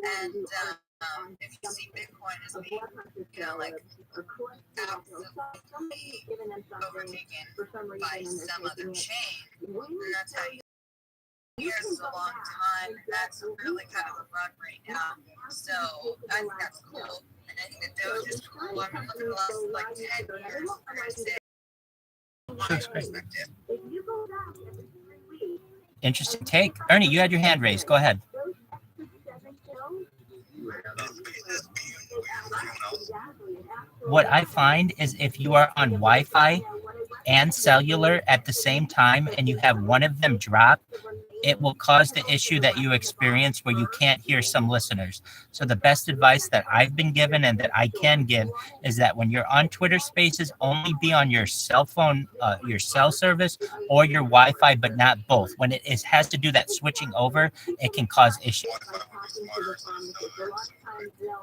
And if you see Bitcoin as being, like absolutely overtaken by some other chain, and that's how you. Years is a long time. That's really kind of a run right now. So I think that's cool. And I think the Doge is cool. I'm looking at the last like 10 years. That's great. Interesting take. Ernie, you had your hand raised. Go ahead. What I find is if you are on Wi-Fi and cellular at the same time and you have one of them drop, it will cause the issue that you experience where you can't hear some listeners. So the best advice that I've been given and that I can give is that when you're on Twitter Spaces, only be on your cell phone, your cell service, or your Wi-Fi, but not both. When it has to do that switching over, it can cause issues.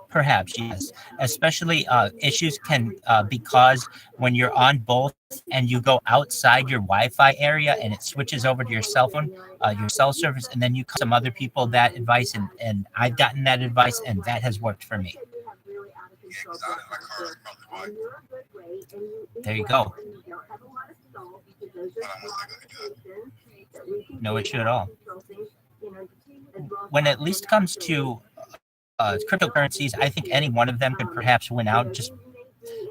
Perhaps, yes. Especially issues can be caused when you're on both and you go outside your Wi-Fi area and it switches over to your cell phone, your cell service, and then you call some other people that advice, and I've gotten that advice, and that has worked for me. There you go. No issue at all. When it at least comes to cryptocurrencies, I think any one of them could perhaps win out. Just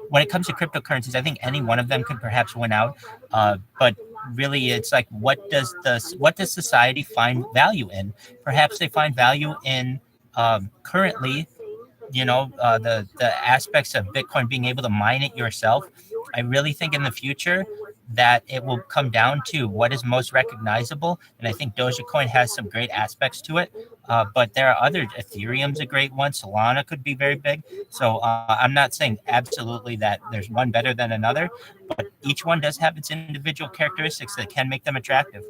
when it comes to cryptocurrencies, I think any one of them could perhaps win out. But really, it's like, what does society find value in? Perhaps they find value in currently, the aspects of Bitcoin, being able to mine it yourself. I really think in the future that it will come down to what is most recognizable. And I think Dogecoin has some great aspects to it. But there are other. Ethereum's a great one. Solana could be very big. So I'm not saying absolutely that there's one better than another, but each one does have its individual characteristics that can make them attractive.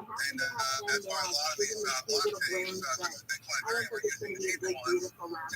That's why a lot of these blockchains, such as Bitcoin, very using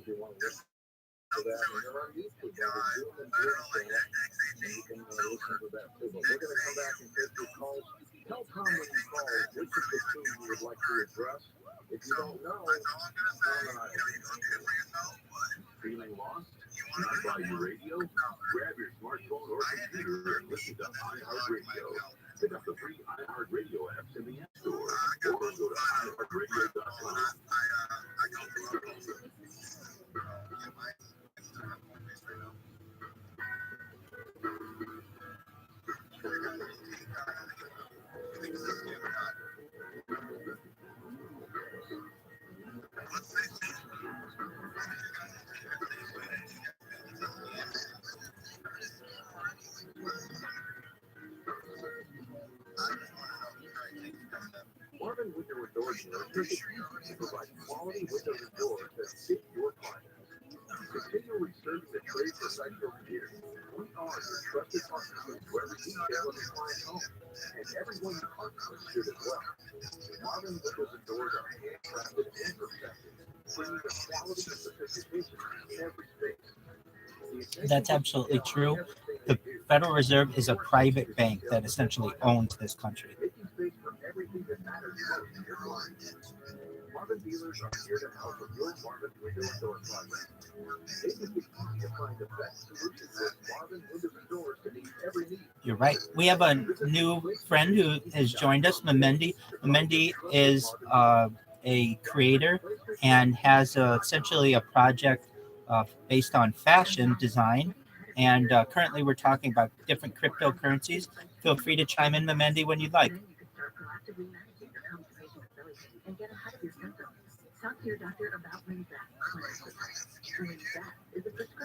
people ones to kind of be integrated and then move it themselves. So, provide quality windows and doors that fit your climate. Continually serving the trade professional community, we are your trusted partners to every detail of the client's home, and everyone you partner with should as well. Modern windows and doors are handcrafted and perfected, bringing the quality and sophistication to every space. That's absolutely true. The Federal Reserve is a private bank that essentially owns this country. Making space for everything that matters most to your clients. Marvin dealers are here to help with your Marvin window and door project. They make it easy to find the best solution with Marvin windows and doors to meet every need. You're right. We have a new friend who has joined us, Mamendi. Mamendi is a creator and has essentially a project based on fashion design. And currently we're talking about different cryptocurrencies. Feel free to chime in, Mamendi, when you'd like. And get ahead of your symptoms. Talk to your doctor about money back.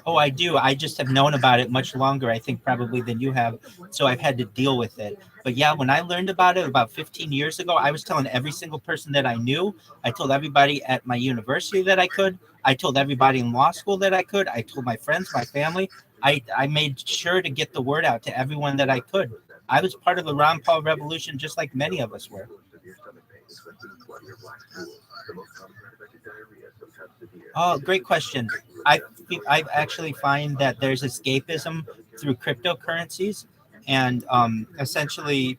Oh, I do. I just have known about it much longer, I think, probably than you have. So I've had to deal with it. But yeah, when I learned about it about 15 years ago, I was telling every single person that I knew. I told everybody at my university that I could. I told everybody in law school that I could. I told my friends, my family. I made sure to get the word out to everyone that I could. I was part of the Ron Paul revolution, just like many of us were. Oh, great question. I actually find that there's escapism through cryptocurrencies, and essentially,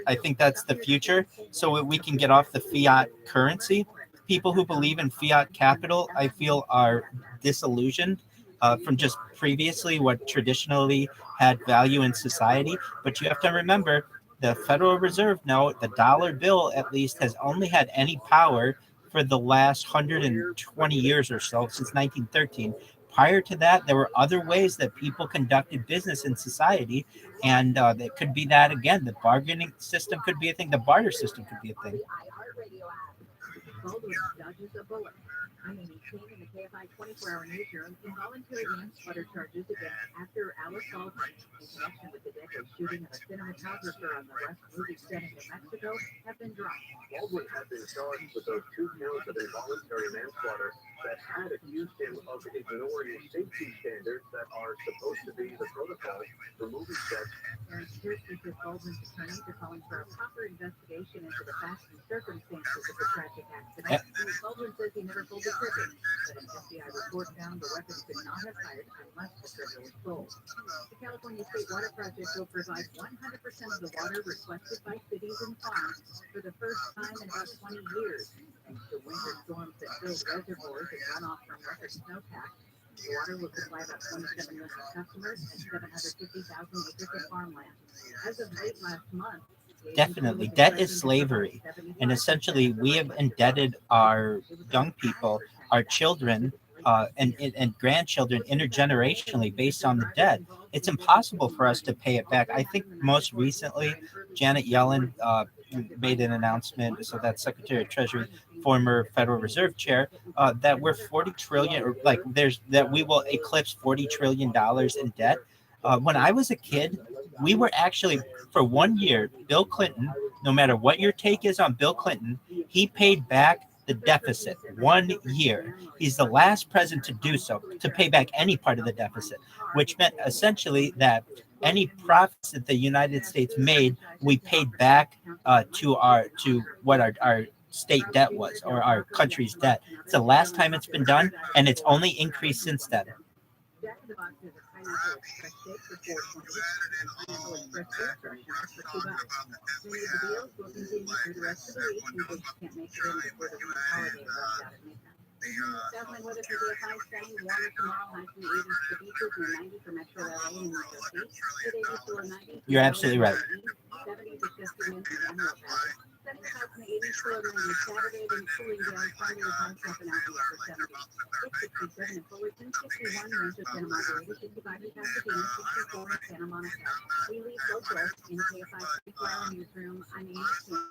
I think that's the future. So we can get off the fiat currency. People who believe in fiat capital, I feel, are disillusioned from just previously what traditionally had value in society. But you have to remember, the Federal Reserve note, the dollar bill at least, has only had any power for the last 120 years or so, since 1913. Prior to that, there were other ways that people conducted business in society, and it could be that again. The bargaining system could be a thing. The barter system could be a thing. Baldwin dodges a bullet. I'm Amy King in the KFI 24-hour newsroom. Involuntary manslaughter charges against actor Alice Baldwin in connection with the deadly shooting of a cinematographer on the West movie set in New Mexico have been dropped. Baldwin had been charged with those 2 counts of involuntary manslaughter that had accused him of ignoring safety standards that are supposed to be the protocol for movie sets. Aaron Pierce says Baldwin's attorneys are calling for a proper investigation into the facts and circumstances of the tragic accident. Baldwin says he never pulled the trigger, but an FBI report found the weapon could not have fired unless the trigger was pulled. The California State Water Project will provide 100% of the water requested by cities and farms for the first time in about 20 years. Thanks to winter storms that filled reservoirs and runoff from record snowpack, the water will supply about 27 million customers and 750,000 acres of farmland. As of late last month, Definitely. Debt is slavery. And essentially, we have indebted our young people, our children, and grandchildren intergenerationally based on the debt. It's impossible for us to pay it back. I think most recently, Janet Yellen made an announcement, so that's Secretary of Treasury, former Federal Reserve Chair, that we're 40 trillion, or like that we will eclipse $40 trillion in debt. When I was a kid, we were actually, for 1 year, Bill Clinton, no matter what your take is on Bill Clinton, he paid back the deficit 1 year. He's the last president to do so, to pay back any part of the deficit, which meant essentially that any profits that the United States made, we paid back to what our state debt was, or our country's debt. It's the last time it's been done, and it's only increased since then. Jack in the Box has a pineapple express steak for $4.20 and pineapple express steak sharks for $2. Many of the deals will continue through the rest of the week in case you can't make it in before the week holiday rush out at midnight. Southland weather for DFI, sunny, warmer tomorrow, highs in the 80s for beaches, near 90 for Metro LA and New Jersey, mid-80s to low 90s. You're absolutely right. 70s with gusty winds in Emerald Valley. 75 in the 80s to low 90s Saturday, then cooling down Sunday with highs up and out the upper 70s. 67 in Fullerton, 61 in Rancho Santa Margarita, 55 in Pasadena, 64 in Santa Monica. We leave local in KFI 24-hour newsroom. I'm Amy King.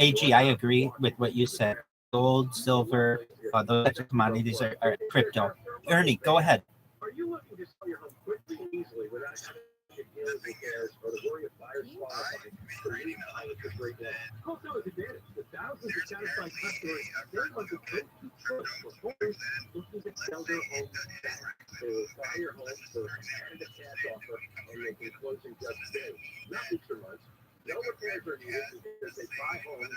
AG, I agree with what you said. Gold, silver, those types of commodities are crypto. Ernie, go ahead. Are you looking to sell your home quickly and easily without having to deal with repairs or the worry of buyers qualifying for any pilot to break down? Wholesalers Advantage, the thousands of satisfied customers, they want the go-to choice for homeowners looking to sell their home fast. They will buy your home for and a cash offer, and they can close in just days, not weeks or months. No repairs are needed because they buy homes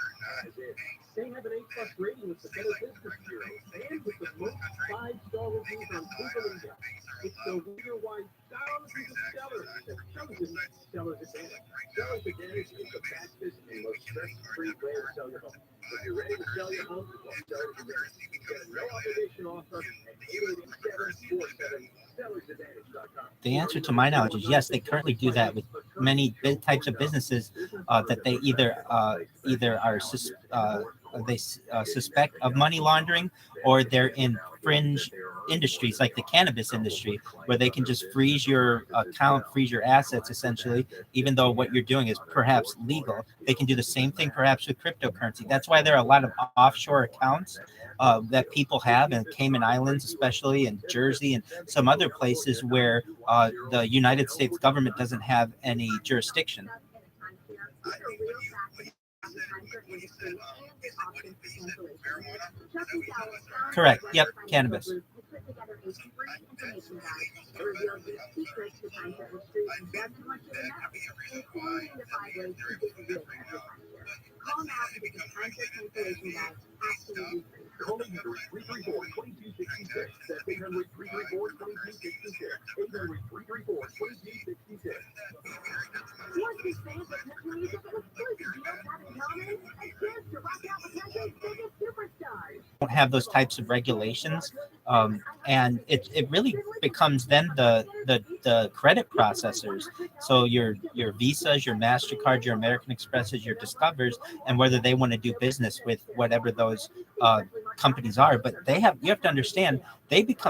as is. They have an A+ rating with the Better Business Bureau and with the most 5-star reviews on Google and Yelp. It's the reason why thousands of sellers have chosen Sellers Advantage. Sellers Advantage is the fastest and most stress-free way to sell your home. If you're ready to sell your home, call Sellers Advantage. Get a no-obligation offer at 888-747-sellersadvantage.com. The answer to my knowledge is yes, they currently do that with many types of businesses that they either are suspect of money laundering, or they're in fringe industries like the cannabis industry, where they can just freeze your account, freeze your assets, essentially, even though what you're doing is perhaps legal. They can do the same thing perhaps with cryptocurrency. That's why there are a lot of offshore accounts that people have in Cayman Islands, especially in Jersey and some other places where the United States government doesn't have any jurisdiction. Correct. Yep. Cannabis. Call now to get the contract cancellation guide absolutely free. Call 800-334-2266. That's 800-334-2266. 800-334-2266. What's this fancy music and exclusive deals have in common? A chance to rock out the country's biggest superstars. Don't have those types of regulations, and it really becomes then the credit processors. So your Visas, your MasterCards, your American Expresses, your Discovers, and whether they want to do business with whatever those companies are. But you have to understand, they become